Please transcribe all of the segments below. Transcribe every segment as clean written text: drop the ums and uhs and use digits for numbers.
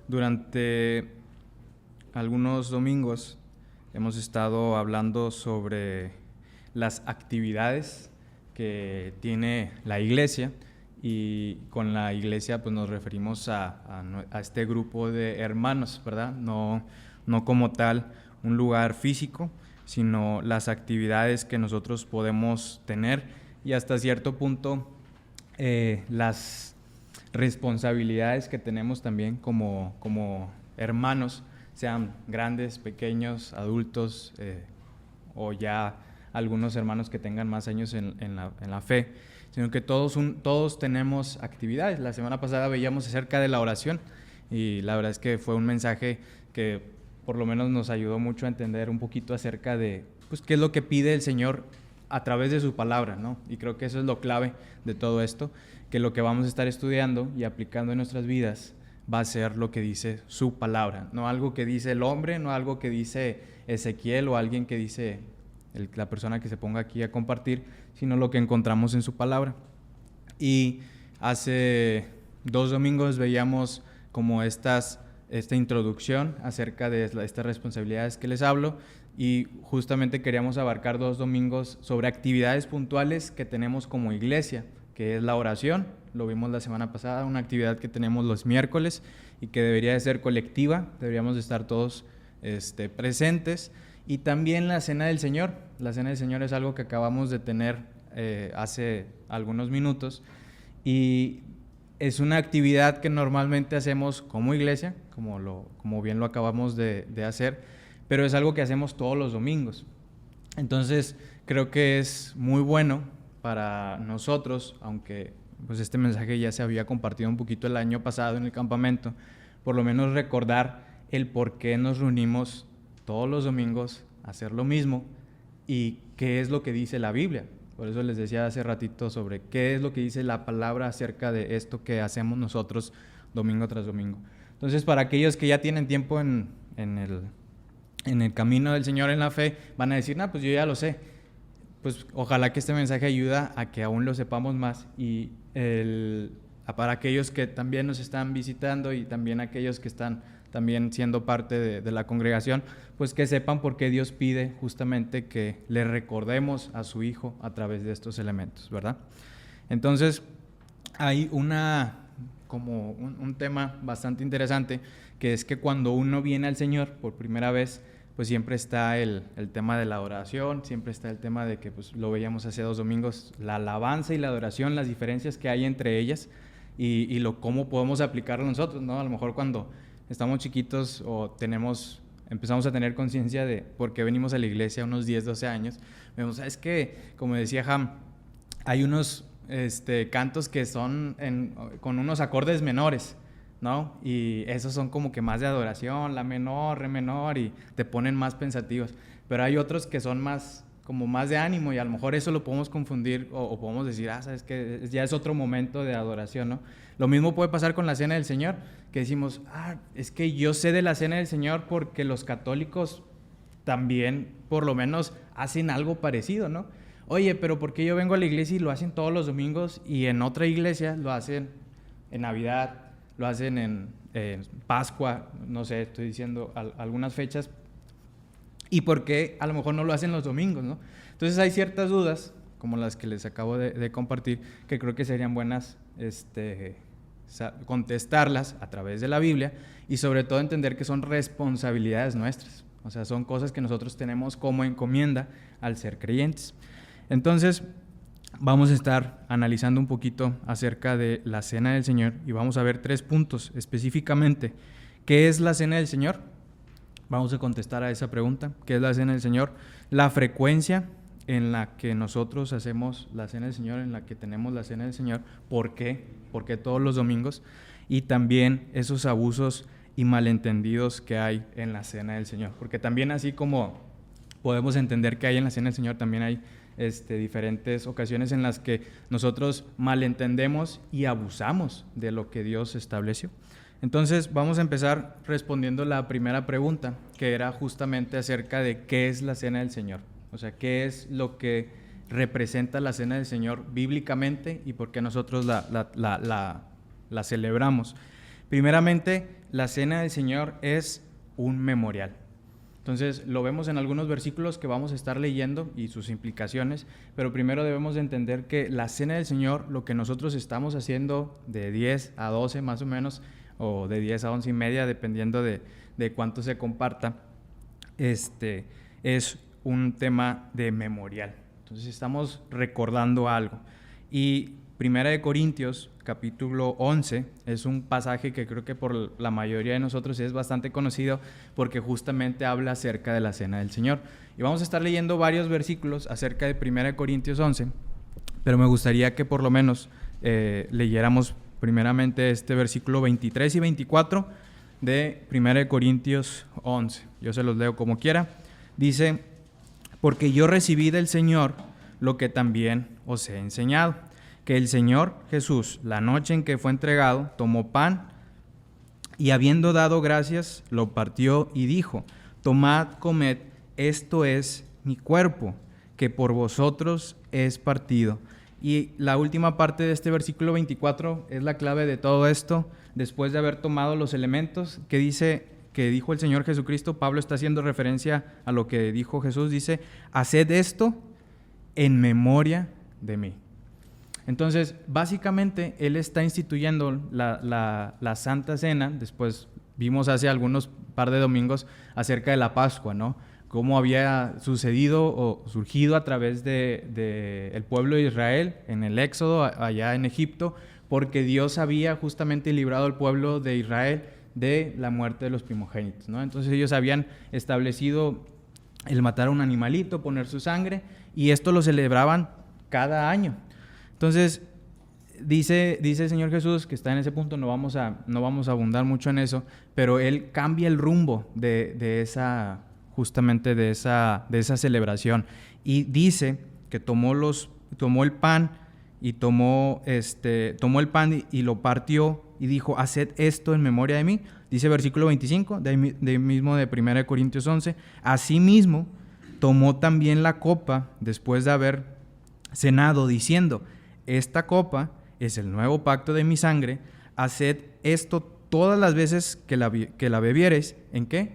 Durante algunos domingos hemos estado hablando sobre las actividades que tiene la iglesia, y con la iglesia pues nos referimos a este grupo de hermanos, ¿verdad? No como tal un lugar físico, sino las actividades que nosotros podemos tener y hasta cierto punto las responsabilidades que tenemos también como hermanos, sean grandes, pequeños, adultos o ya algunos hermanos que tengan más años en la fe, sino que todos tenemos actividades. La semana pasada veíamos acerca de la oración y la verdad es que fue un mensaje que por lo menos nos ayudó mucho a entender un poquito acerca de pues, qué es lo que pide el Señor a través de su palabra, ¿no? Y creo que eso es lo clave de todo esto, que lo que vamos a estar estudiando y aplicando en nuestras vidas va a ser lo que dice su palabra, no algo que dice el hombre, no algo que dice Ezequiel o alguien que dice la persona que se ponga aquí a compartir, sino lo que encontramos en su palabra. Y hace 2 domingos veíamos como esta introducción acerca de estas responsabilidades que les hablo, y justamente queríamos abarcar 2 domingos sobre actividades puntuales que tenemos como iglesia, que es la oración. Lo vimos la semana pasada, una actividad que tenemos los miércoles y que debería de ser colectiva, deberíamos de estar todos presentes. Y también la Cena del Señor. La Cena del Señor es algo que acabamos de tener hace algunos minutos, y es una actividad que normalmente hacemos como iglesia, como bien lo acabamos de hacer, pero es algo que hacemos todos los domingos. Entonces creo que es muy bueno para nosotros, aunque pues este mensaje ya se había compartido un poquito el año pasado en el campamento, por lo menos recordar el por qué nos reunimos todos los domingos a hacer lo mismo y qué es lo que dice la Biblia. Por eso les decía hace ratito sobre qué es lo que dice la palabra acerca de esto que hacemos nosotros domingo tras domingo. Entonces, para aquellos que ya tienen tiempo en el camino del Señor en la fe, van a decir, pues yo ya lo sé. Pues ojalá que este mensaje ayude a que aún lo sepamos más, y para aquellos que también nos están visitando y también aquellos que están también siendo parte de la congregación, pues que sepan por qué Dios pide justamente que le recordemos a su Hijo a través de estos elementos, ¿verdad? Entonces, hay un tema bastante interesante, que es que cuando uno viene al Señor por primera vez, pues siempre está el tema de la adoración, siempre está el tema de que pues, lo veíamos hace 2 domingos, la alabanza y la adoración, las diferencias que hay entre ellas y cómo podemos aplicarlo nosotros, ¿no? A lo mejor cuando estamos chiquitos o empezamos a tener conciencia de por qué venimos a la iglesia a unos 10, 12 años, vemos, es que, como decía Ham, hay unos cantos que son con unos acordes menores, ¿no? Y esos son como que más de adoración, la menor, re menor, y te ponen más pensativos. Pero hay otros que son más de ánimo, y a lo mejor eso lo podemos confundir o podemos decir, sabes que ya es otro momento de adoración, ¿no? Lo mismo puede pasar con la Cena del Señor, que decimos, es que yo sé de la Cena del Señor porque los católicos también por lo menos hacen algo parecido, ¿no? Oye, pero ¿por qué yo vengo a la iglesia y lo hacen todos los domingos, y en otra iglesia lo hacen en Navidad, lo hacen en Pascua, no sé, estoy diciendo algunas fechas, y por qué a lo mejor no lo hacen los domingos, ¿no? Entonces hay ciertas dudas, como las que les acabo de compartir, que creo que serían buenas contestarlas a través de la Biblia, y sobre todo entender que son responsabilidades nuestras, o sea, son cosas que nosotros tenemos como encomienda al ser creyentes. Entonces, vamos a estar analizando un poquito acerca de la Cena del Señor, y vamos a ver 3 puntos específicamente. ¿Qué es la Cena del Señor? Vamos a contestar a esa pregunta. ¿Qué es la Cena del Señor? La frecuencia en la que nosotros hacemos la Cena del Señor, en la que tenemos la Cena del Señor. ¿Por qué? ¿Por qué todos los domingos? Y también esos abusos y malentendidos que hay en la Cena del Señor. Porque también, así como podemos entender que hay en la Cena del Señor, también hay diferentes ocasiones en las que nosotros malentendemos y abusamos de lo que Dios estableció. Entonces vamos a empezar respondiendo la primera pregunta, que era justamente acerca de qué es la Cena del Señor. O sea, qué es lo que representa la Cena del Señor bíblicamente y por qué nosotros la celebramos. Primeramente, la cena del Señor es un memorial. Entonces lo vemos en algunos versículos que vamos a estar leyendo y sus implicaciones, pero primero debemos de entender que la cena del Señor, lo que nosotros estamos haciendo de 10 a 12 más o menos, o de 10 a 11 y media, dependiendo de cuánto se comparta, es un tema de memorial. Entonces estamos recordando algo. Y Primera de Corintios, capítulo 11, es un pasaje que creo que por la mayoría de nosotros es bastante conocido porque justamente habla acerca de la cena del Señor. Y vamos a estar leyendo varios versículos acerca de Primera de Corintios 11, pero me gustaría que por lo menos leyéramos primeramente este versículo 23 y 24 de Primera de Corintios 11. Yo se los leo como quiera. Dice: porque yo recibí del Señor lo que también os he enseñado, que el Señor Jesús, la noche en que fue entregado, tomó pan y habiendo dado gracias, lo partió y dijo: tomad, comed, esto es mi cuerpo, que por vosotros es partido. Y la última parte de este versículo 24 es la clave de todo esto. Después de haber tomado los elementos que dijo el Señor Jesucristo, Pablo está haciendo referencia a lo que dijo Jesús, dice: haced esto en memoria de mí. Entonces, básicamente, Él está instituyendo la Santa Cena. Después vimos hace algunos par de domingos acerca de la Pascua, ¿no? Cómo había sucedido o surgido a través de el pueblo de Israel en el Éxodo, allá en Egipto, porque Dios había justamente librado al pueblo de Israel de la muerte de los primogénitos, ¿no? Entonces ellos habían establecido el matar a un animalito, poner su sangre, y esto lo celebraban cada año. Entonces, dice el Señor Jesús, que está en ese punto, no vamos a abundar mucho en eso, pero Él cambia el rumbo de esa celebración, y dice que tomó el pan y lo partió y dijo: haced esto en memoria de mí. Dice versículo 25 de mismo de 1 Corintios 11: asimismo tomó también la copa después de haber cenado, diciendo: esta copa es el nuevo pacto de mi sangre, haced esto todas las veces que la bebiereis. ¿En qué?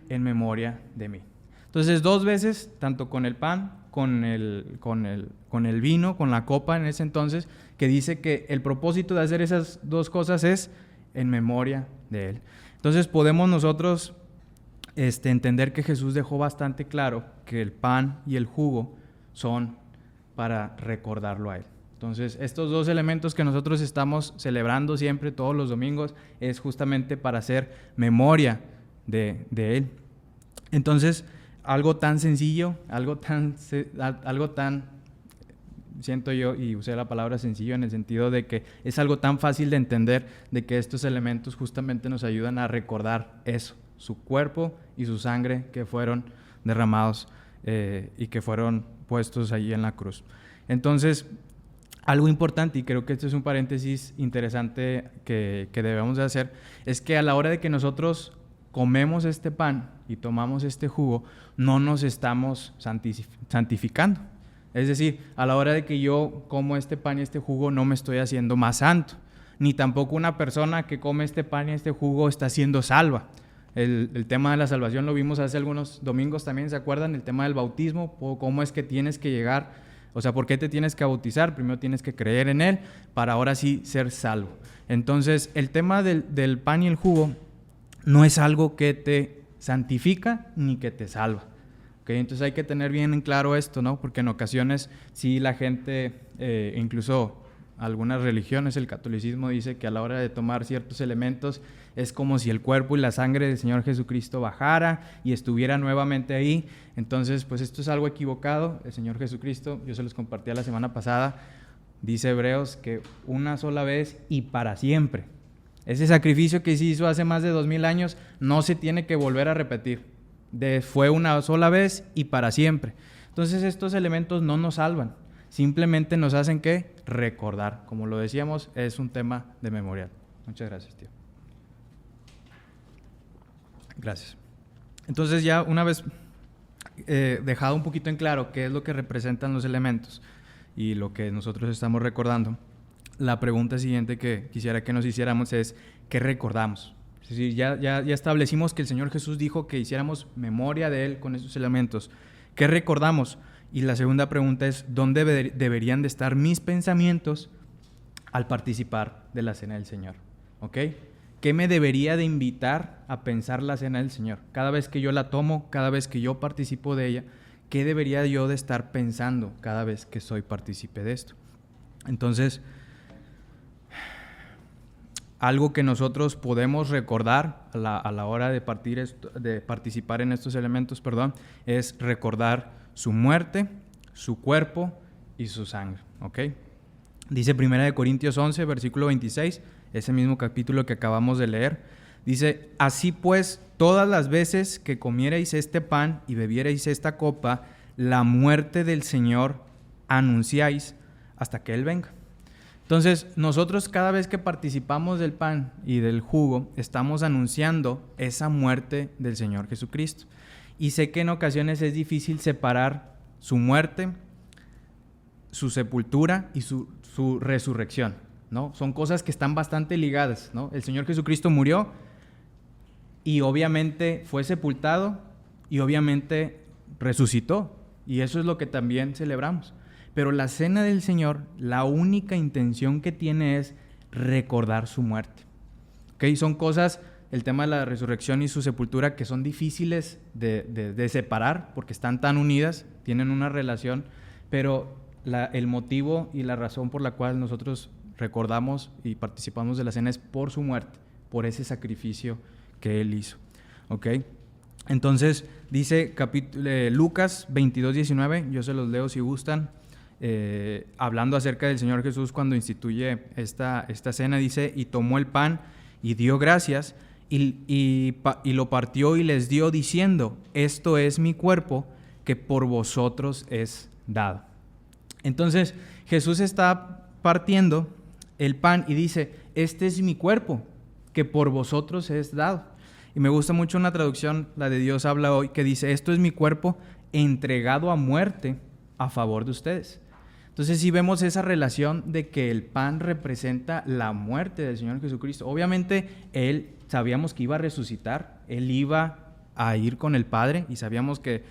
En memoria de mí. Entonces, 2 veces, tanto con el pan, con el vino, con la copa en ese entonces, que dice que el propósito de hacer esas 2 cosas es en memoria de Él. Entonces podemos nosotros entender que Jesús dejó bastante claro que el pan y el jugo son para recordarlo a Él. Entonces, estos 2 elementos que nosotros estamos celebrando siempre, todos los domingos, es justamente para hacer memoria de Él. Entonces, algo tan sencillo, algo tan, siento yo, y usé la palabra sencillo en el sentido de que es algo tan fácil de entender, de que estos elementos justamente nos ayudan a recordar eso, su cuerpo y su sangre que fueron derramados y que fueron puestos allí en la cruz. Entonces, algo importante, y creo que esto es un paréntesis interesante que debemos de hacer, es que a la hora de que nosotros comemos este pan y tomamos este jugo, no nos estamos santificando. Es decir, a la hora de que yo como este pan y este jugo, no me estoy haciendo más santo, ni tampoco una persona que come este pan y este jugo está siendo salva. El tema de la salvación lo vimos hace algunos domingos también, ¿se acuerdan? El tema del bautismo, cómo es que tienes que llegar. O sea, ¿por qué te tienes que bautizar? Primero tienes que creer en Él para ahora sí ser salvo. Entonces, el tema del pan y el jugo no es algo que te santifica ni que te salva. ¿Okay? Entonces hay que tener bien en claro esto, ¿no? Porque en ocasiones sí la gente, incluso algunas religiones, el catolicismo dice que a la hora de tomar ciertos elementos es como si el cuerpo y la sangre del Señor Jesucristo bajara y estuviera nuevamente ahí. Entonces, pues esto es algo equivocado. El Señor Jesucristo, yo se los compartí la semana pasada, dice Hebreos que una sola vez y para siempre. Ese sacrificio que se hizo hace más de 2000 años no se tiene que volver a repetir. Fue una sola vez y para siempre. Entonces estos elementos no nos salvan, simplemente nos hacen ¿qué? Recordar. Como lo decíamos, es un tema de memorial. Muchas gracias, tío. Gracias. Entonces ya una vez dejado un poquito en claro qué es lo que representan los elementos y lo que nosotros estamos recordando, la pregunta siguiente que quisiera que nos hiciéramos es: ¿qué recordamos? Es decir, ya establecimos que el Señor Jesús dijo que hiciéramos memoria de Él con estos elementos. ¿Qué recordamos? Y la segunda pregunta es, ¿dónde deberían de estar mis pensamientos al participar de la Cena del Señor? ¿Ok? ¿Qué me debería de invitar a pensar la Cena del Señor? Cada vez que yo la tomo, cada vez que yo participo de ella, ¿qué debería yo de estar pensando cada vez que soy partícipe de esto? Entonces, algo que nosotros podemos recordar a la hora de participar en estos elementos, es recordar su muerte, su cuerpo y su sangre. ¿Ok? Dice 1 Corintios 11, versículo 26, ese mismo capítulo que acabamos de leer. Dice, así pues, todas las veces que comierais este pan y bebierais esta copa, la muerte del Señor anunciáis hasta que Él venga. Entonces, nosotros cada vez que participamos del pan y del jugo, estamos anunciando esa muerte del Señor Jesucristo. Y sé que en ocasiones es difícil separar su muerte, su sepultura y su resurrección, ¿no? Son cosas que están bastante ligadas, ¿no? El Señor Jesucristo murió y obviamente fue sepultado y obviamente resucitó. Y eso es lo que también celebramos. Pero la Cena del Señor, la única intención que tiene es recordar su muerte. ¿Okay? Son cosas, el tema de la resurrección y su sepultura, que son difíciles de separar porque están tan unidas, tienen una relación, pero el motivo y la razón por la cual nosotros recordamos y participamos de la cena es por su muerte, por ese sacrificio que Él hizo. ¿Okay? Entonces, dice Lucas 22:19, yo se los leo si gustan. Hablando acerca del Señor Jesús cuando instituye esta cena, dice, y tomó el pan y dio gracias y lo partió y les dio diciendo, esto es mi cuerpo que por vosotros es dado. Entonces Jesús está partiendo el pan y dice, este es mi cuerpo que por vosotros es dado. Y me gusta mucho una traducción, la de Dios habla hoy, que dice, esto es mi cuerpo entregado a muerte a favor de ustedes. Entonces sí vemos esa relación de que el pan representa la muerte del Señor Jesucristo. Obviamente Él sabíamos que iba a resucitar, Él iba a ir con el Padre y sabíamos que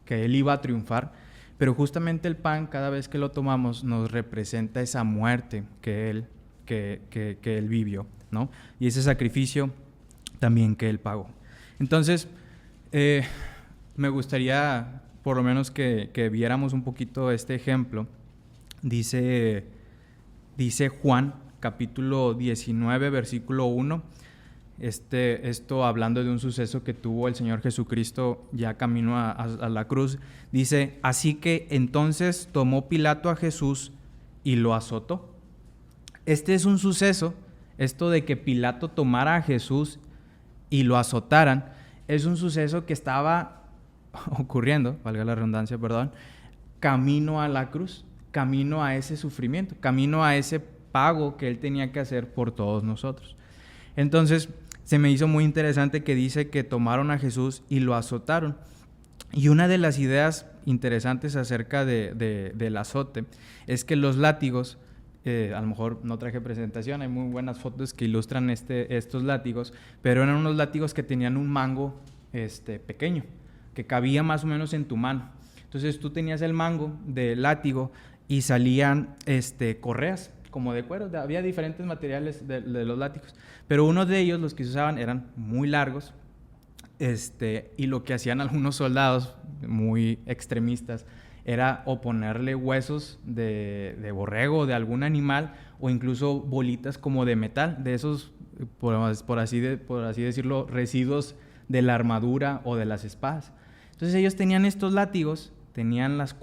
Él iba a triunfar, pero justamente el pan cada vez que lo tomamos nos representa esa muerte que Él vivió, ¿no? Y ese sacrificio también que Él pagó. Entonces me gustaría por lo menos que viéramos un poquito este ejemplo. Dice Juan, capítulo 19, versículo 1, esto hablando de un suceso que tuvo el Señor Jesucristo ya camino a la cruz. Dice, así que entonces tomó Pilato a Jesús y lo azotó. Este es un suceso, esto de que Pilato tomara a Jesús y lo azotaran, es un suceso que estaba ocurriendo, valga la redundancia, camino a la cruz, camino a ese sufrimiento, camino a ese pago que Él tenía que hacer por todos nosotros. Entonces, se me hizo muy interesante que dice que tomaron a Jesús y lo azotaron. Y una de las ideas interesantes acerca del azote es que los látigos, a lo mejor no traje presentación, hay muy buenas fotos que ilustran estos látigos, pero eran unos látigos que tenían un mango pequeño, que cabía más o menos en tu mano. Entonces tú tenías el mango del látigo y salían correas como de cuero. Había diferentes materiales de los látigos, pero uno de ellos, los que se usaban, eran muy largos, y lo que hacían algunos soldados muy extremistas era o ponerle huesos de borrego o de algún animal, o incluso bolitas como de metal, de esos, por así decirlo, residuos de la armadura o de las espadas. Entonces ellos tenían estos látigos, tenían los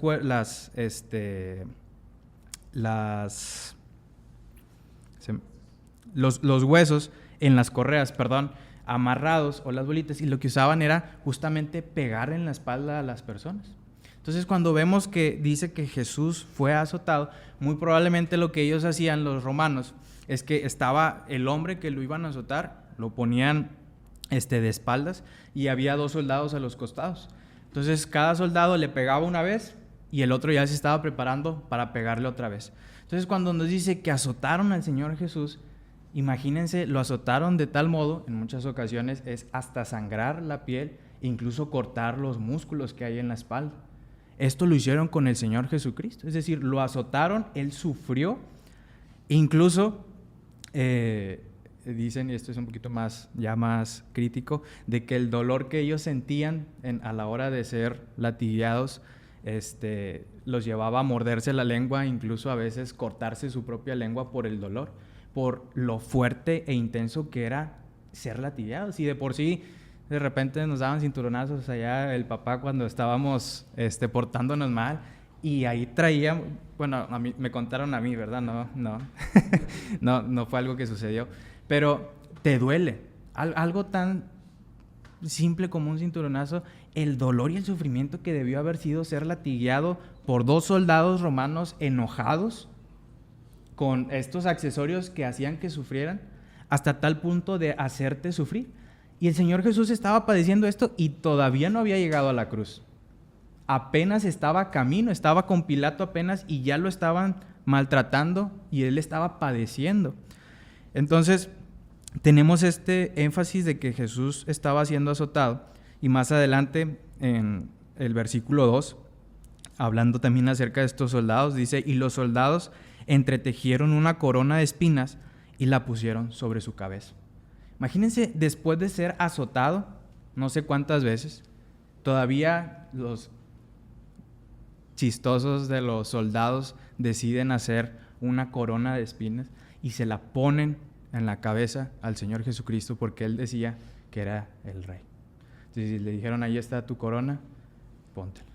huesos en las correas, amarrados, o las bolitas, y lo que usaban era justamente pegar en la espalda a las personas. Entonces cuando vemos que dice que Jesús fue azotado, muy probablemente lo que ellos hacían, los romanos, es que estaba el hombre que lo iban a azotar, lo ponían de espaldas y había 2 soldados a los costados. Entonces cada soldado le pegaba una vez y el otro ya se estaba preparando para pegarle otra vez. Entonces cuando nos dice que azotaron al Señor Jesús, Imagínense, lo azotaron de tal modo, en muchas ocasiones, es hasta sangrar la piel, incluso cortar los músculos que hay en la espalda. Esto lo hicieron con el Señor Jesucristo, es decir, lo azotaron, Él sufrió, incluso dicen, y esto es un poquito más, ya más crítico, de que el dolor que ellos sentían a la hora de ser latigados, los llevaba a morderse la lengua, incluso a veces cortarse su propia lengua por el dolor, por lo fuerte e intenso que era ser latigados. Y de por sí, de repente nos daban cinturonazos allá el papá cuando estábamos portándonos mal, y ahí traía, bueno, a mí, me contaron a mí, ¿verdad? No fue algo que sucedió, pero te duele. Algo tan simple como un cinturonazo, el dolor y el sufrimiento que debió haber sido ser latigado por 2 soldados romanos enojados con estos accesorios que hacían que sufrieran, hasta tal punto de hacerte sufrir. Y el Señor Jesús estaba padeciendo esto y todavía no había llegado a la cruz. Apenas estaba a camino, estaba con Pilato apenas y ya lo estaban maltratando y Él estaba padeciendo. Entonces, tenemos este énfasis de que Jesús estaba siendo azotado, y más adelante en el versículo 2, hablando también acerca de estos soldados, dice: y los soldados entretejieron una corona de espinas y la pusieron sobre su cabeza. Imagínense, después de ser azotado no sé cuántas veces, todavía los chistosos de los soldados deciden hacer una corona de espinas y se la ponen en la cabeza al Señor Jesucristo, porque Él decía que era el Rey. Entonces le dijeron: ahí está tu corona, póntela.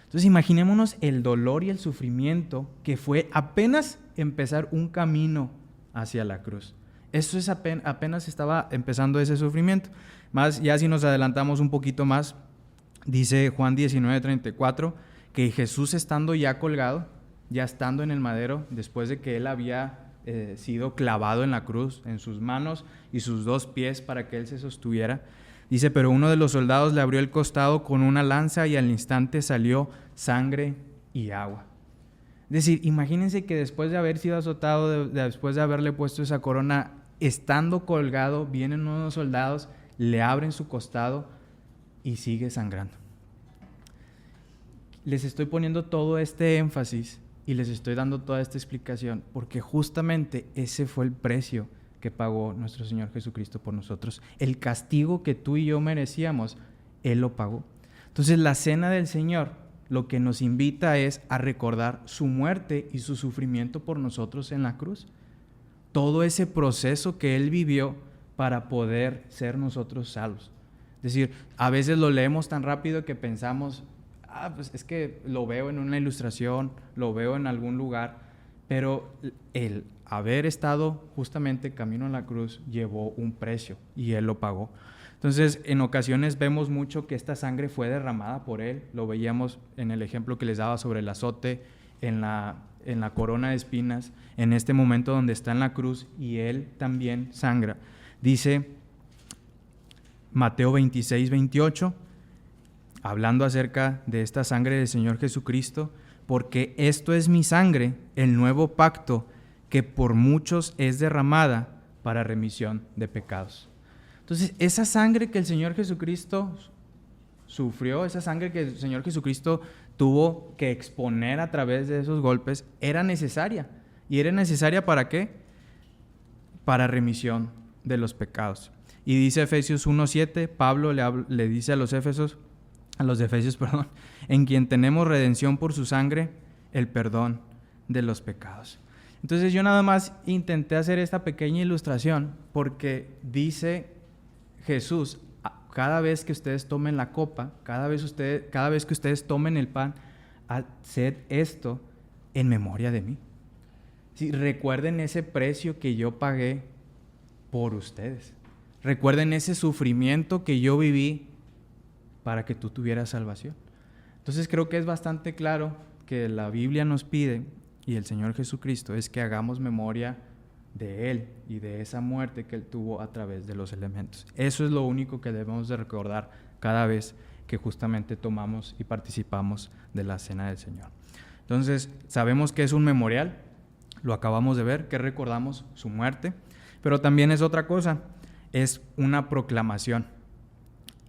Entonces imaginémonos el dolor y el sufrimiento que fue apenas empezar un camino hacia la cruz. Eso es apenas estaba empezando ese sufrimiento. Más ya si nos adelantamos un poquito más, dice Juan 19:34, que Jesús, estando ya colgado, ya estando en el madero, después de que Él había sido clavado en la cruz, en sus manos y sus 2 pies para que Él se sostuviera, dice: pero uno de los soldados le abrió el costado con una lanza y al instante salió sangre y agua. Es decir, imagínense que después de haber sido azotado, después de haberle puesto esa corona, estando colgado, vienen unos soldados, le abren su costado y sigue sangrando. Les estoy poniendo todo este énfasis y les estoy dando toda esta explicación porque justamente ese fue el precio que pagó nuestro Señor Jesucristo por nosotros. El castigo que tú y yo merecíamos, Él lo pagó. Entonces la cena del Señor lo que nos invita es a recordar su muerte y su sufrimiento por nosotros en la cruz. Todo ese proceso que Él vivió para poder ser nosotros salvos. Es decir, a veces lo leemos tan rápido que pensamos: pues es que lo veo en una ilustración, lo veo en algún lugar, pero el haber estado justamente camino a la cruz llevó un precio y Él lo pagó. Entonces, en ocasiones vemos mucho que esta sangre fue derramada por Él. Lo veíamos en el ejemplo que les daba sobre el azote, en la corona de espinas, en este momento donde está en la cruz y Él también sangra. Dice Mateo 26:28, hablando acerca de esta sangre del Señor Jesucristo: porque esto es mi sangre, el nuevo pacto, que por muchos es derramada para remisión de pecados. Entonces, esa sangre que el Señor Jesucristo sufrió, esa sangre que el Señor Jesucristo tuvo que exponer a través de esos golpes, era necesaria. ¿Y era necesaria para qué? Para remisión de los pecados. Y dice Efesios 1:7, Pablo le dice a los Efesios, en quien tenemos redención por su sangre, el perdón de los pecados. Entonces yo nada más intenté hacer esta pequeña ilustración porque dice Jesús: cada vez que ustedes tomen la copa, cada vez que ustedes tomen el pan, haced esto en memoria de mí. Sí, recuerden ese precio que yo pagué por ustedes. Recuerden ese sufrimiento que yo viví para que tú tuvieras salvación. Entonces creo que es bastante claro que la Biblia nos pide, y el Señor Jesucristo, es que hagamos memoria de Él y de esa muerte que Él tuvo a través de los elementos. Eso es lo único que debemos de recordar cada vez que justamente tomamos y participamos de la Cena del Señor. Entonces, sabemos que es un memorial, lo acabamos de ver, que recordamos su muerte, pero también es otra cosa, es una proclamación.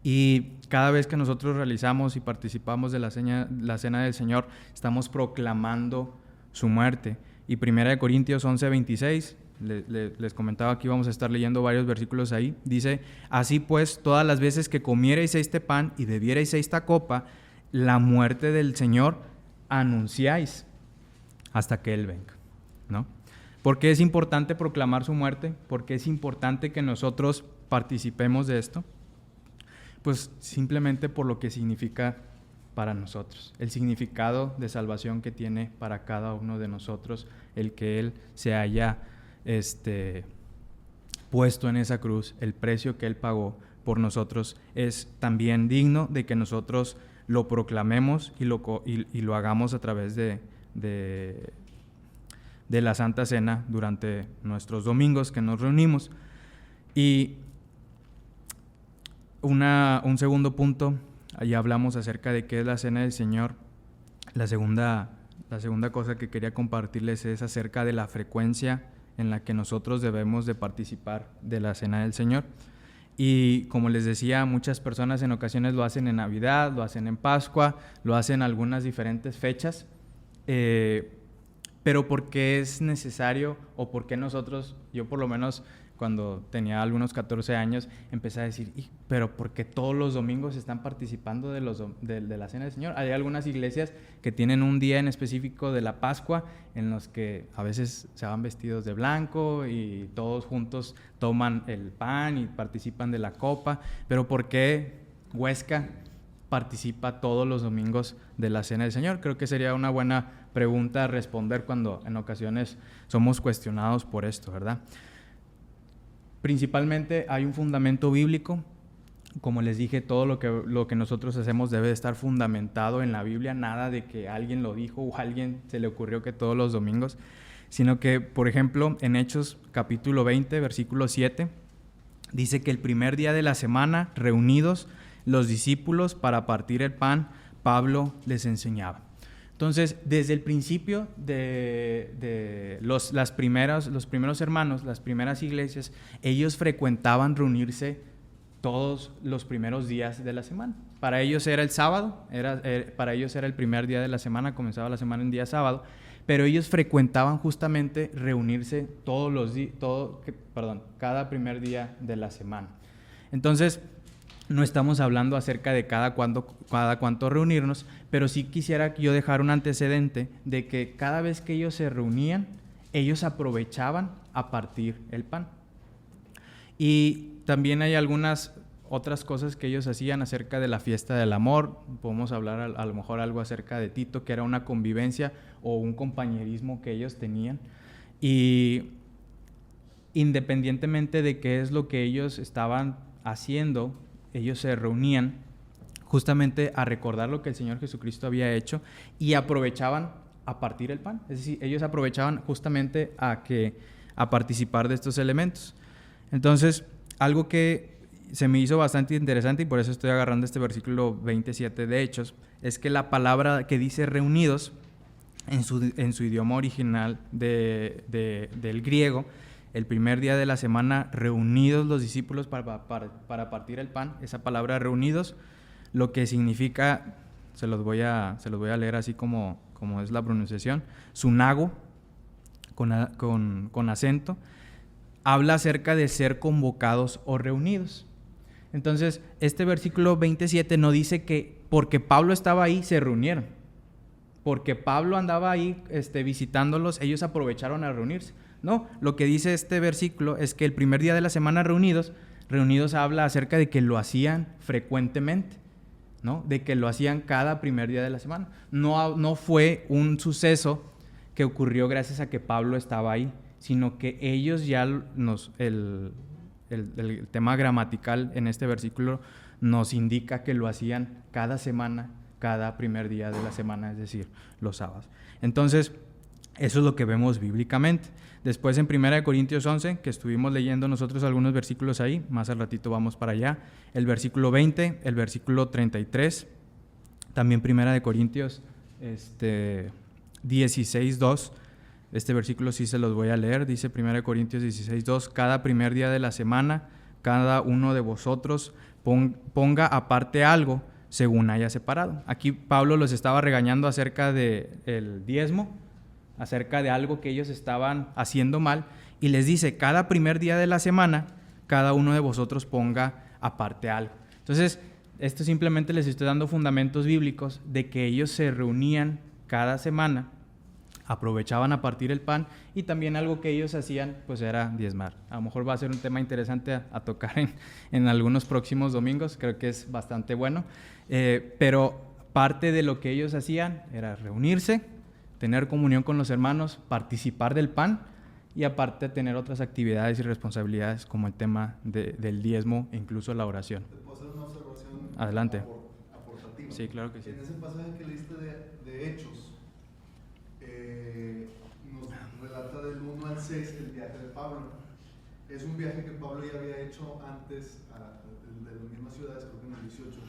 Y cada vez que nosotros realizamos y participamos de la cena del Señor, estamos proclamando su muerte. Y 1 Corintios 11:26, les comentaba que íbamos a estar leyendo varios versículos ahí, dice: así pues, todas las veces que comierais este pan y bebierais esta copa, la muerte del Señor anunciáis hasta que Él venga, ¿no? ¿Por qué es importante proclamar su muerte? ¿Por qué es importante que nosotros participemos de esto? Pues simplemente por lo que significa para nosotros, el significado de salvación que tiene para cada uno de nosotros, el que Él se haya puesto en esa cruz, el precio que Él pagó por nosotros, es también digno de que nosotros lo proclamemos y lo hagamos a través de la Santa Cena durante nuestros domingos que nos reunimos. Y un segundo punto, ahí hablamos acerca de qué es la Cena del Señor. La segunda cosa que quería compartirles es acerca de la frecuencia en la que nosotros debemos de participar de la Cena del Señor. Y como les decía, muchas personas en ocasiones lo hacen en Navidad, lo hacen en Pascua, lo hacen en algunas diferentes fechas, pero ¿por qué es necesario o por qué nosotros, yo por lo menos cuando tenía algunos 14 años, empecé a decir, pero ¿por qué todos los domingos están participando de la Cena del Señor? Hay algunas iglesias que tienen un día en específico de la Pascua en los que a veces se van vestidos de blanco y todos juntos toman el pan y participan de la copa, pero ¿por qué Huesca participa todos los domingos de la Cena del Señor? Creo que sería una buena pregunta a responder cuando en ocasiones somos cuestionados por esto, ¿verdad? Principalmente hay un fundamento bíblico. Como les dije, todo lo que nosotros hacemos debe estar fundamentado en la Biblia, nada de que alguien lo dijo o a alguien se le ocurrió que todos los domingos, sino que, por ejemplo, en Hechos capítulo 20, versículo 7, dice que el primer día de la semana, reunidos los discípulos para partir el pan, Pablo les enseñaba. Entonces, desde el principio de los primeros hermanos, las primeras iglesias, ellos frecuentaban reunirse todos los primeros días de la semana. Para ellos era el sábado, para ellos era el primer día de la semana, comenzaba la semana en día sábado, pero ellos frecuentaban justamente reunirse cada primer día de la semana. Entonces, no estamos hablando acerca de cada cuánto reunirnos, pero sí quisiera yo dejar un antecedente de que cada vez que ellos se reunían, ellos aprovechaban a partir el pan. Y también hay algunas otras cosas que ellos hacían acerca de la fiesta del amor. Podemos hablar a lo mejor algo acerca de Tito, que era una convivencia o un compañerismo que ellos tenían. Y independientemente de qué es lo que ellos estaban haciendo, ellos se reunían justamente a recordar lo que el Señor Jesucristo había hecho y aprovechaban a partir el pan. Es decir, ellos aprovechaban justamente a participar de estos elementos. Entonces, algo que se me hizo bastante interesante, y por eso estoy agarrando este versículo 27 de Hechos, es que la palabra que dice reunidos en su idioma original del griego, el primer día de la semana, reunidos los discípulos para partir el pan, esa palabra reunidos, lo que significa, se los voy a leer así como es la pronunciación, sunago, con acento, habla acerca de ser convocados o reunidos. Entonces, este versículo 27 no dice que porque Pablo estaba ahí se reunieron, porque Pablo andaba ahí visitándolos, ellos aprovecharon a reunirse. No, lo que dice este versículo es que el primer día de la semana reunidos habla acerca de que lo hacían frecuentemente, ¿no? De que lo hacían cada primer día de la semana. No fue un suceso que ocurrió gracias a que Pablo estaba ahí, sino que ellos ya el tema gramatical en este versículo nos indica que lo hacían cada semana, cada primer día de la semana, es decir, los sábados. Entonces, eso es lo que vemos bíblicamente. Después en 1 Corintios 11, que estuvimos leyendo nosotros algunos versículos ahí, más al ratito vamos para allá, el versículo 20, el versículo 33, también 1 Corintios 16, 2, Este versículo sí se los voy a leer. Dice 1 Corintios 16:2: cada primer día de la semana, cada uno de vosotros ponga aparte algo según haya separado. Aquí Pablo los estaba regañando acerca del diezmo, acerca de algo que ellos estaban haciendo mal, y les dice: cada primer día de la semana, cada uno de vosotros ponga aparte algo. Entonces, esto simplemente les estoy dando fundamentos bíblicos de que ellos se reunían cada semana, aprovechaban a partir el pan, y también algo que ellos hacían pues era diezmar. A lo mejor va a ser un tema interesante a tocar en algunos próximos domingos, creo que es bastante bueno, pero parte de lo que ellos hacían era reunirse, tener comunión con los hermanos, participar del pan, y aparte tener otras actividades y responsabilidades como el tema del diezmo e incluso la oración. ¿Te puedo hacer una observación? Adelante. Aportativa. Sí, claro que sí. En ese pasaje que leíste de Hechos, nos relata del 1 al 6 el viaje de Pablo. Es un viaje que Pablo ya había hecho antes de las mismas ciudades, creo que en el 18.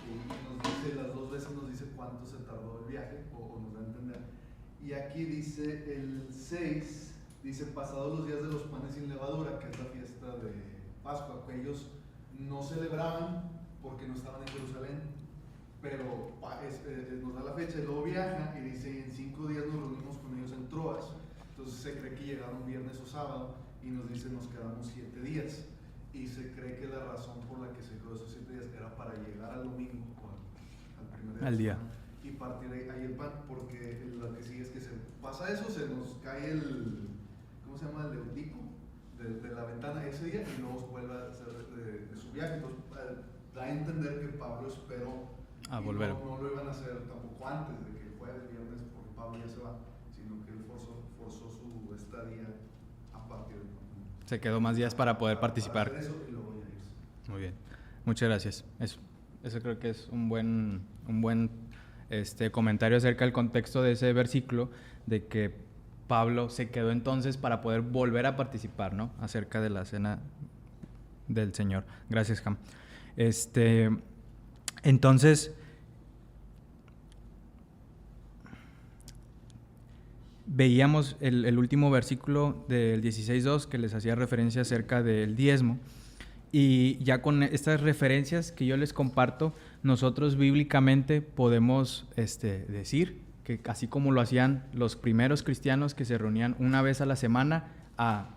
Y nos dice, las dos veces nos dice cuánto se tardó el viaje, o nos da a entender. Y aquí dice el 6, dice: pasados los días de los panes sin levadura, que es la fiesta de Pascua, que ellos no celebraban porque no estaban en Jerusalén, pero nos da la fecha, y luego viaja y dice: y en 5 días nos reunimos con ellos en Troas. Entonces se cree que llegaron viernes o sábado, y nos dice: nos quedamos 7 días, y se cree que la razón por la que se quedó esos 7 días era para llegar al domingo, al primer día, y partir ahí el pan, porque lo que sigue es que se pasa eso, se nos cae el, ¿cómo se llama?, el eutico de la ventana ese día, y luego vuelve a hacer de su viaje. Entonces da a entender que Pablo esperó a volver. No lo iban a hacer tampoco antes de que el jueves, viernes, porque Pablo ya se va, sino que él forzó su estadía a partir del domingo. Se quedó más días para poder participar. Para hacer eso y luego ya irse. Muy bien, muchas gracias. Eso creo que es un buen comentario acerca del contexto de ese versículo, de que Pablo se quedó entonces para poder volver a participar, ¿no?, acerca de la cena del Señor. Gracias, Ham. Entonces, veíamos el último versículo del 16:2 que les hacía referencia acerca del diezmo, y ya con estas referencias que yo les comparto, nosotros bíblicamente podemos decir que así como lo hacían los primeros cristianos, que se reunían una vez a la semana a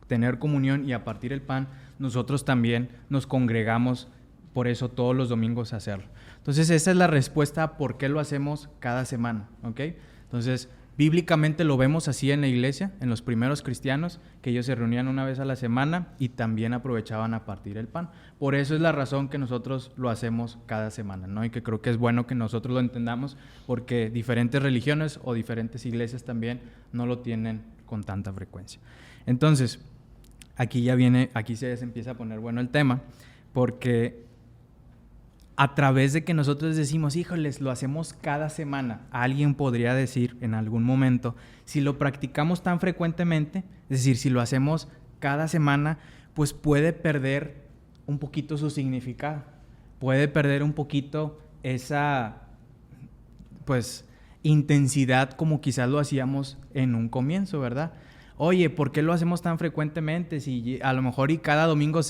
tener comunión y a partir el pan, nosotros también nos congregamos por eso todos los domingos a hacerlo. Entonces esa es la respuesta a por qué lo hacemos cada semana, ¿ok? Entonces bíblicamente lo vemos así en la iglesia, en los primeros cristianos, que ellos se reunían una vez a la semana y también aprovechaban a partir el pan. Por eso es la razón que nosotros lo hacemos cada semana, ¿no? Y que creo que es bueno que nosotros lo entendamos, porque diferentes religiones o diferentes iglesias también no lo tienen con tanta frecuencia. Entonces, aquí se empieza a poner bueno el tema, porque a través de que nosotros decimos: híjoles, lo hacemos cada semana, alguien podría decir en algún momento, si lo practicamos tan frecuentemente, es decir, si lo hacemos cada semana, pues puede perder un poquito su significado, puede perder un poquito esa intensidad como quizás lo hacíamos en un comienzo, ¿verdad? Oye, ¿por qué lo hacemos tan frecuentemente? Si a lo mejor y cada domingo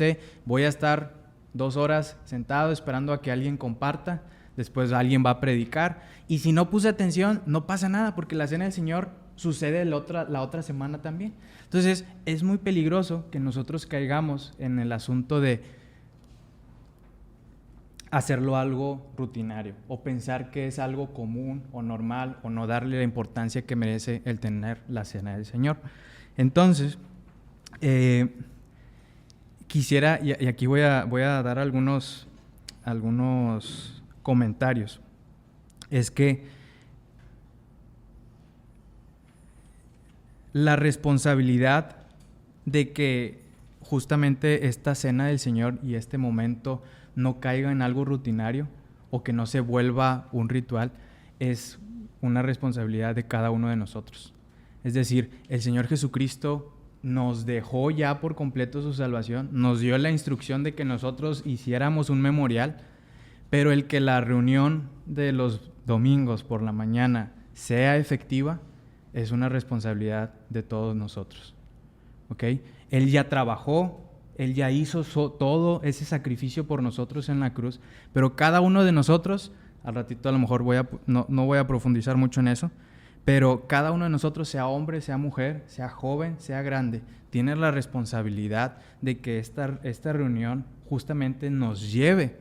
voy a estar 2 horas sentado esperando a que alguien comparta, después alguien va a predicar, y si no puse atención, no pasa nada, porque la cena del Señor sucede la otra semana también. Entonces es muy peligroso que nosotros caigamos en el asunto de hacerlo algo rutinario, o pensar que es algo común o normal, o no darle la importancia que merece el tener la cena del Señor. Entonces, quisiera, y aquí voy a dar algunos comentarios, es que la responsabilidad de que justamente esta cena del Señor y este momento no caiga en algo rutinario o que no se vuelva un ritual es una responsabilidad de cada uno de nosotros. Es decir, el Señor Jesucristo nos dejó ya por completo su salvación, nos dio la instrucción de que nosotros hiciéramos un memorial, pero el que la reunión de los domingos por la mañana sea efectiva es una responsabilidad de todos nosotros. ¿Ok? Él ya trabajó, Él ya hizo todo ese sacrificio por nosotros en la cruz, pero cada uno de nosotros, al ratito a lo mejor no voy a profundizar mucho en eso, pero cada uno de nosotros, sea hombre, sea mujer, sea joven, sea grande, tiene la responsabilidad de que esta reunión justamente nos lleve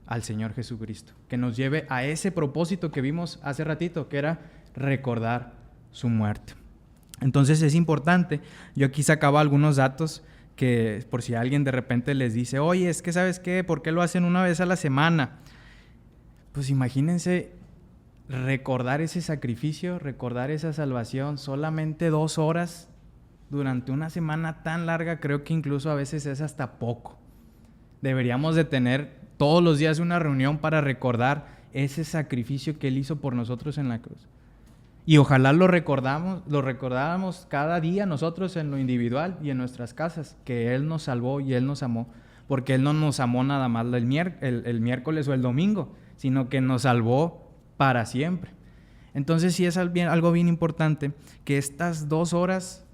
al Señor Jesucristo, que nos lleve a ese propósito que vimos hace ratito, que era recordar su muerte. Entonces es importante, yo aquí sacaba algunos datos que por si alguien de repente les dice, oye, es que ¿sabes qué? ¿Por qué lo hacen una vez a la semana? Pues imagínense recordar ese sacrificio, recordar esa salvación, solamente 2 horas durante una semana tan larga, creo que incluso a veces es hasta poco. Deberíamos de tener todos los días una reunión para recordar ese sacrificio que Él hizo por nosotros en la cruz. Y ojalá lo recordáramos cada día nosotros en lo individual y en nuestras casas, que Él nos salvó y Él nos amó, porque Él no nos amó nada más el miércoles o el domingo, sino que nos salvó para siempre. Entonces sí es algo bien importante que estas 2 horas,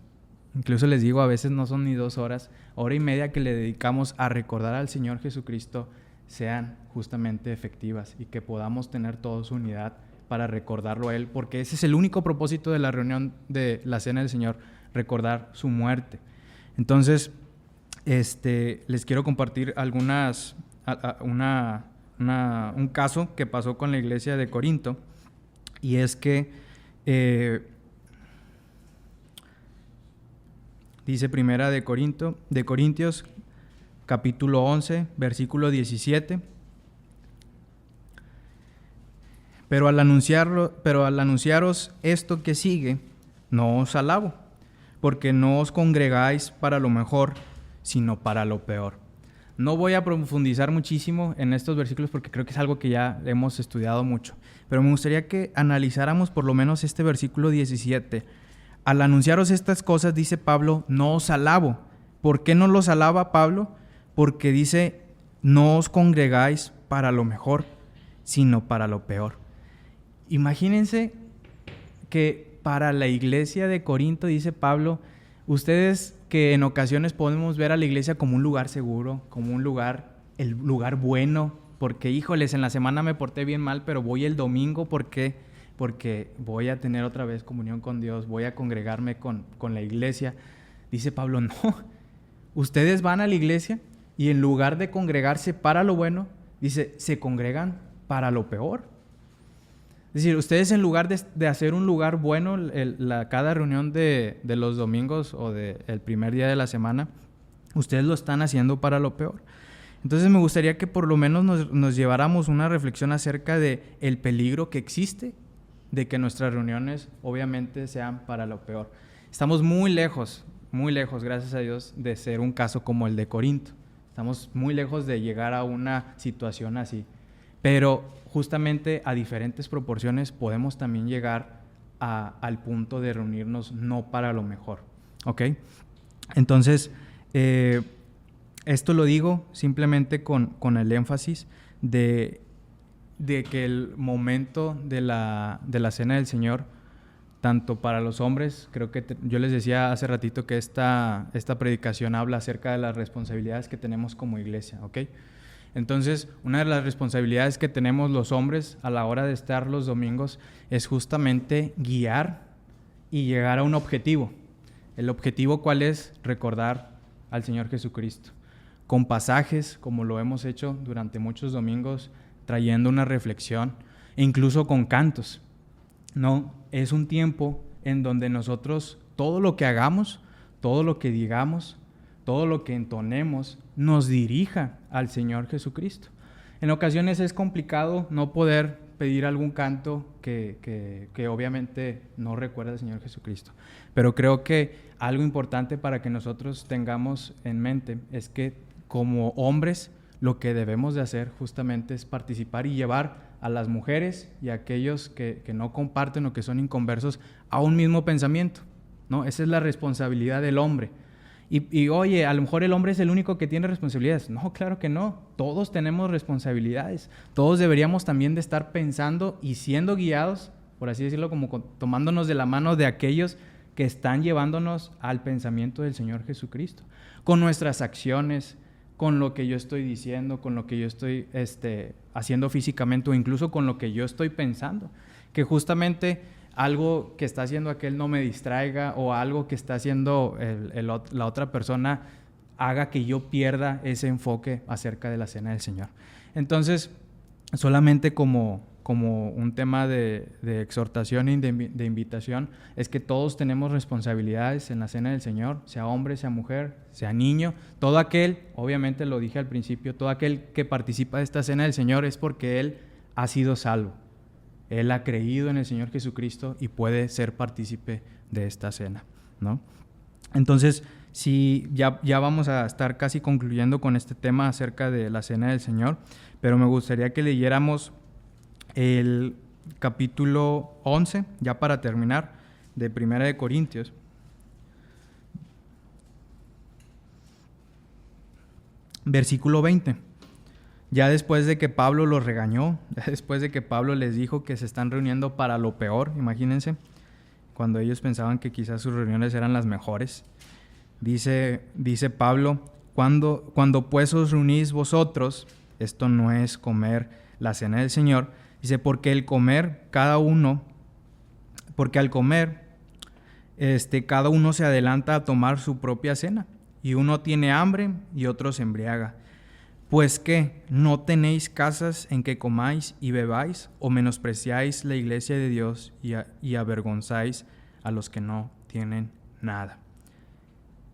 incluso les digo, a veces no son ni 2 horas, 1:30 que le dedicamos a recordar al Señor Jesucristo, sean justamente efectivas y que podamos tener todos unidad para recordarlo a Él, porque ese es el único propósito de la reunión de la Cena del Señor, recordar su muerte. Entonces, les quiero compartir un caso que pasó con la iglesia de Corinto, y es que dice Primera de Corintios, capítulo 11, versículo 17. Pero al anunciaros esto que sigue, no os alabo, porque no os congregáis para lo mejor, sino para lo peor. No voy a profundizar muchísimo en estos versículos porque creo que es algo que ya hemos estudiado mucho, pero me gustaría que analizáramos por lo menos este versículo 17. Al anunciaros estas cosas, dice Pablo, no os alabo. ¿Por qué no los alaba Pablo? Porque dice, no os congregáis para lo mejor, sino para lo peor. Imagínense que para la iglesia de Corinto, dice Pablo, ustedes que en ocasiones podemos ver a la iglesia como un lugar seguro, como el lugar bueno, porque híjoles, en la semana me porté bien mal, pero voy el domingo, ¿por qué? Porque voy a tener otra vez comunión con Dios, voy a congregarme con la iglesia. Dice Pablo, no, ustedes van a la iglesia y en lugar de congregarse para lo bueno, dice, se congregan para lo peor. Es decir, ustedes en lugar de hacer un lugar bueno, cada reunión de los domingos o del primer día de la semana, ustedes lo están haciendo para lo peor. Entonces me gustaría que por lo menos nos lleváramos una reflexión acerca de el peligro que existe de que nuestras reuniones obviamente sean para lo peor. Estamos muy lejos, gracias a Dios, de ser un caso como el de Corinto. Estamos muy lejos de llegar a una situación así. Pero justamente a diferentes proporciones podemos también llegar al punto de reunirnos no para lo mejor. ¿Ok? Entonces, esto lo digo simplemente con el énfasis de que el momento de la Cena del Señor, tanto para los hombres, creo que yo les decía hace ratito que esta predicación habla acerca de las responsabilidades que tenemos como iglesia, ¿ok? Entonces, una de las responsabilidades que tenemos los hombres a la hora de estar los domingos es justamente guiar y llegar a un objetivo. ¿El objetivo cuál es? Recordar al Señor Jesucristo. Con pasajes, como lo hemos hecho durante muchos domingos, trayendo una reflexión, e incluso con cantos. No, es un tiempo en donde nosotros, todo lo que hagamos, todo lo que digamos, todo lo que entonemos, nos dirija al Señor Jesucristo. En ocasiones es complicado no poder pedir algún canto que obviamente no recuerda al Señor Jesucristo. Pero creo que algo importante para que nosotros tengamos en mente es que como hombres lo que debemos de hacer justamente es participar y llevar a las mujeres y a aquellos que no comparten o que son inconversos a un mismo pensamiento, ¿no? Esa es la responsabilidad del hombre. Y oye, a lo mejor el hombre es el único que tiene responsabilidades. No, claro que no. Todos tenemos responsabilidades. Todos deberíamos también de estar pensando y siendo guiados por así decirlo, como tomándonos de la mano de aquellos que están llevándonos al pensamiento del Señor Jesucristo, con nuestras acciones, con lo que yo estoy diciendo, con lo que yo estoy haciendo físicamente o incluso con lo que yo estoy pensando, que justamente algo que está haciendo aquel no me distraiga o algo que está haciendo la otra persona haga que yo pierda ese enfoque acerca de la cena del Señor. Entonces, solamente como un tema de exhortación y de invitación, es que todos tenemos responsabilidades en la cena del Señor, sea hombre, sea mujer, sea niño. Todo aquel, obviamente lo dije al principio, todo aquel que participa de esta cena del Señor es porque él ha sido salvo. Él ha creído en el Señor Jesucristo y puede ser partícipe de esta cena, ¿no? Entonces, sí, ya vamos a estar casi concluyendo con este tema acerca de la cena del Señor, pero me gustaría que leyéramos el capítulo 11, ya para terminar, de 1 de Corintios. Versículo 20. Ya después de que Pablo los regañó, ya después de que Pablo les dijo que se están reuniendo para lo peor, imagínense, cuando ellos pensaban que quizás sus reuniones eran las mejores. Dice Pablo, cuando pues os reunís vosotros, esto no es comer la cena del Señor, dice, porque al comer, cada uno se adelanta a tomar su propia cena, y uno tiene hambre y otro se embriaga. Pues ¿qué? ¿No tenéis casas en que comáis y bebáis, o menospreciáis la iglesia de Dios y avergonzáis a los que no tienen nada?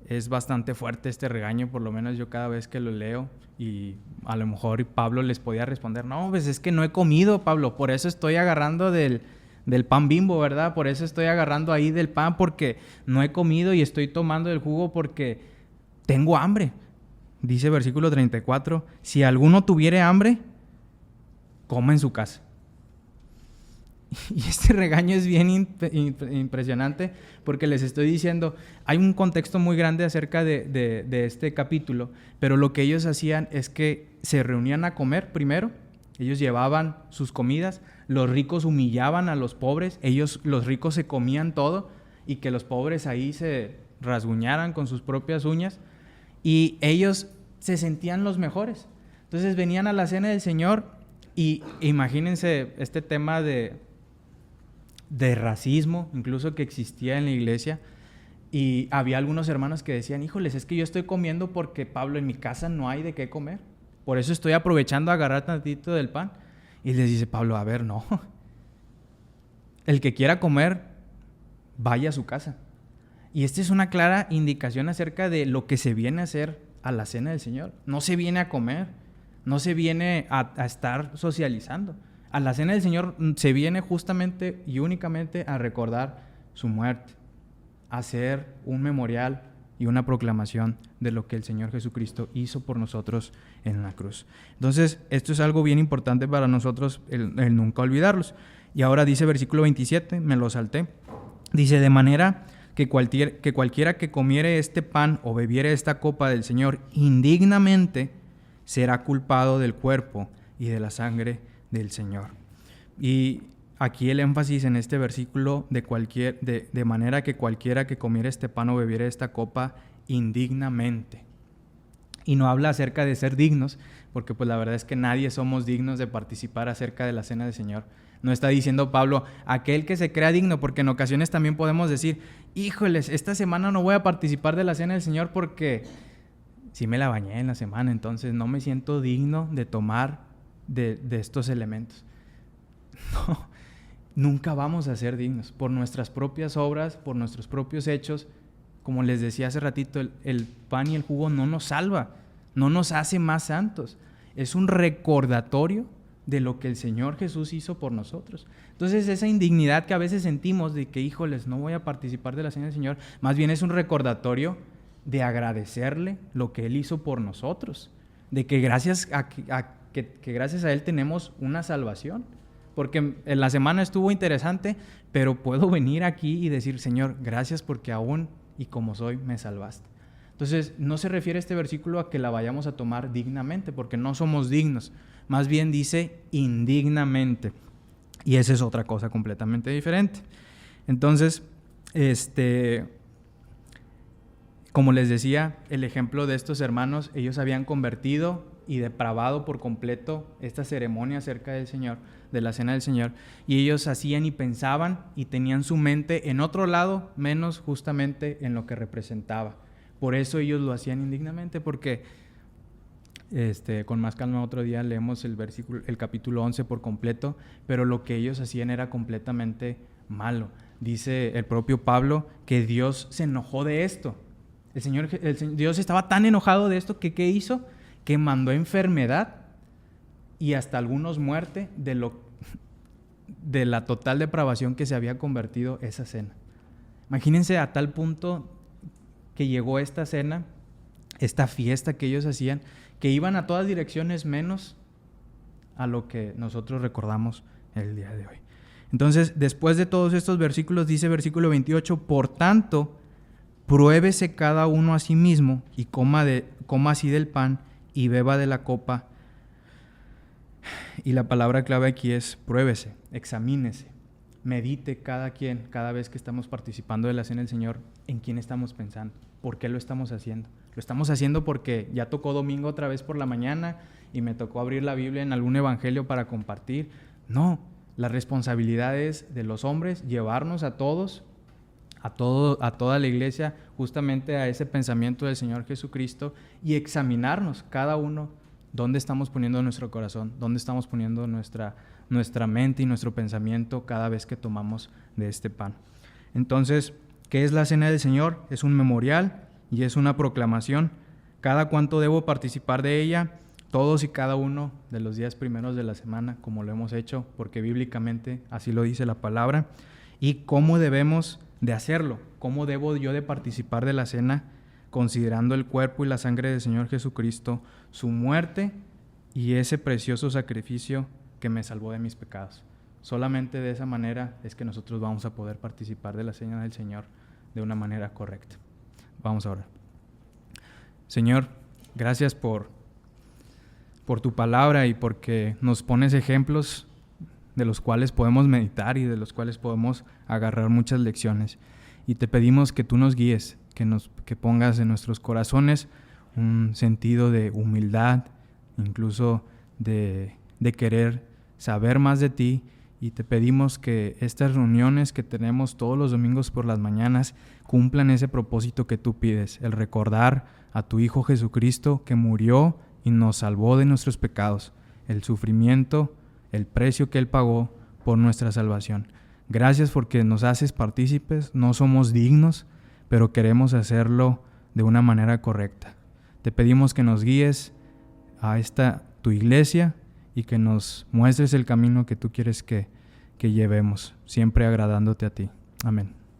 Es bastante fuerte este regaño, por lo menos yo cada vez que lo leo, y a lo mejor Pablo les podía responder, no, pues es que no he comido, Pablo, por eso estoy agarrando del pan Bimbo, ¿verdad? Por eso estoy agarrando ahí del pan, porque no he comido y estoy tomando el jugo porque tengo hambre. Dice versículo 34, si alguno tuviere hambre, coma en su casa. Y este regaño es bien impresionante porque les estoy diciendo, hay un contexto muy grande acerca de este capítulo, pero lo que ellos hacían es que se reunían a comer primero, ellos llevaban sus comidas, los ricos humillaban a los pobres, los ricos se comían todo y que los pobres ahí se rasguñaran con sus propias uñas y ellos se sentían los mejores. Entonces venían a la cena del Señor y imagínense este tema de racismo, incluso que existía en la iglesia, y había algunos hermanos que decían, híjoles, es que yo estoy comiendo porque, Pablo, en mi casa no hay de qué comer, por eso estoy aprovechando a agarrar tantito del pan. Y les dice Pablo, a ver, no, el que quiera comer, vaya a su casa. Y esta es una clara indicación acerca de lo que se viene a hacer a la cena del Señor. No se viene a comer, no se viene a estar socializando. A la cena del Señor se viene justamente y únicamente a recordar su muerte, a hacer un memorial y una proclamación de lo que el Señor Jesucristo hizo por nosotros en la cruz. Entonces, esto es algo bien importante para nosotros, el nunca olvidarlos. Y ahora dice versículo 27, me lo salté, dice, de manera que cualquiera que comiere este pan o bebiere esta copa del Señor indignamente será culpado del cuerpo y de la sangre del Señor. Y aquí el énfasis en este versículo de manera que cualquiera que comiere este pan o bebiere esta copa indignamente. Y no habla acerca de ser dignos, porque pues la verdad es que nadie somos dignos de participar acerca de la cena del Señor. No está diciendo Pablo, aquel que se crea digno, porque en ocasiones también podemos decir, híjoles, esta semana no voy a participar de la cena del Señor porque sí me la bañé en la semana, entonces no me siento digno de tomar de estos elementos. No, nunca vamos a ser dignos por nuestras propias obras, por nuestros propios hechos. Como les decía hace ratito, el pan y el jugo no nos salva, no nos hace más santos. Es un recordatorio de lo que el Señor Jesús hizo por nosotros. Entonces esa indignidad que a veces sentimos de que, híjoles, no voy a participar de la cena del Señor, más bien es un recordatorio de agradecerle lo que Él hizo por nosotros, de que gracias a Él tenemos una salvación. Porque en la semana estuvo interesante, pero puedo venir aquí y decir, Señor, gracias porque aún y como soy me salvaste. Entonces, no se refiere este versículo a que la vayamos a tomar dignamente, porque no somos dignos. Más bien dice indignamente. Y esa es otra cosa completamente diferente. Entonces, como les decía, el ejemplo de estos hermanos, ellos habían convertido y depravado por completo esta ceremonia acerca del Señor, de la cena del Señor, y ellos hacían y pensaban y tenían su mente en otro lado, menos justamente en lo que representaba. Por eso ellos lo hacían indignamente, porque con más calma otro día leemos el capítulo 11 por completo, pero lo que ellos hacían era completamente malo. Dice el propio Pablo que Dios se enojó de esto. Dios estaba tan enojado de esto que ¿qué hizo? Que mandó enfermedad y hasta algunos muerte de la total depravación que se había convertido esa cena. Imagínense a tal punto que llegó esta cena, esta fiesta que ellos hacían, que iban a todas direcciones menos a lo que nosotros recordamos el día de hoy. Entonces, después de todos estos versículos, dice versículo 28, por tanto, pruébese cada uno a sí mismo y coma así del pan y beba de la copa. Y la palabra clave aquí es pruébese, examínese, medite cada vez que estamos participando de la cena del Señor, en quién estamos pensando, por qué lo estamos haciendo. Lo estamos haciendo porque ya tocó domingo otra vez por la mañana y me tocó abrir la Biblia en algún evangelio para compartir. No, la responsabilidad es de los hombres llevarnos a todos, a toda la iglesia, justamente a ese pensamiento del Señor Jesucristo y examinarnos cada uno dónde estamos poniendo nuestro corazón, dónde estamos poniendo nuestra mente y nuestro pensamiento cada vez que tomamos de este pan. Entonces, ¿qué es la cena del Señor? Es un memorial y es una proclamación. ¿Cada cuánto debo participar de ella? Todos y cada uno de los días primeros de la semana, como lo hemos hecho, porque bíblicamente así lo dice la palabra. ¿Y cómo debemos de hacerlo? ¿Cómo debo yo de participar de la cena? Considerando el cuerpo y la sangre del Señor Jesucristo, su muerte y ese precioso sacrificio que me salvó de mis pecados. Solamente de esa manera es que nosotros vamos a poder participar de la cena del Señor de una manera correcta. Vamos a orar. Señor, gracias por tu palabra y porque nos pones ejemplos de los cuales podemos meditar y de los cuales podemos agarrar muchas lecciones. Y te pedimos que tú nos guíes, que pongas en nuestros corazones un sentido de humildad, incluso de querer saber más de ti. Y te pedimos que estas reuniones que tenemos todos los domingos por las mañanas cumplan ese propósito que tú pides, el recordar a tu Hijo Jesucristo que murió y nos salvó de nuestros pecados, el sufrimiento, el precio que Él pagó por nuestra salvación. Gracias porque nos haces partícipes, no somos dignos, pero queremos hacerlo de una manera correcta. Te pedimos que nos guíes a tu iglesia y que nos muestres el camino que tú quieres que llevemos, siempre agradándote a ti. Amén.